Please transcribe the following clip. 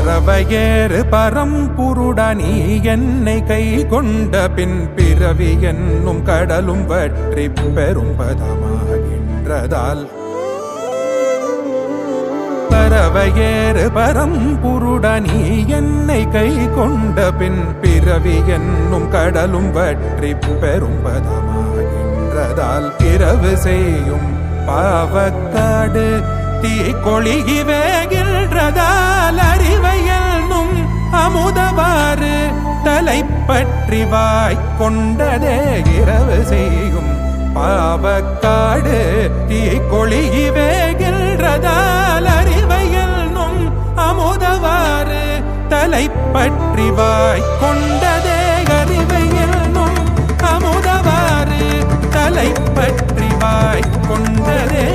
பறவையேறு பரம்புருடனி என்னை கை கொண்ட பின் பிறவி என்னும் கடலும் வற்றி பெரும் பதமாகின்றதால் பறவையேறு பரம்புருடனி என்னை கை கொண்ட பின் பிறவி என்னும் கடலும் வற்றி பெரும் பதமாகின்றதால் இரவு செய்யும் பாவக்காடு தீ கொளிகி வேகின்றதால் அறிவை என்னும் அமுதவாறு தலைப்பற்றி வாய் கொண்டதே இரவு செய்யும் பாவக்காடு தீ கொளிகி வேகின்றதால் அறிவை என்னும் அமுதவாறு தலைப்பற்றி வாய் கொண்டதே அறிவை என்னும் அமுதவாறு தலைப்பற்றி வாய் கொண்டதே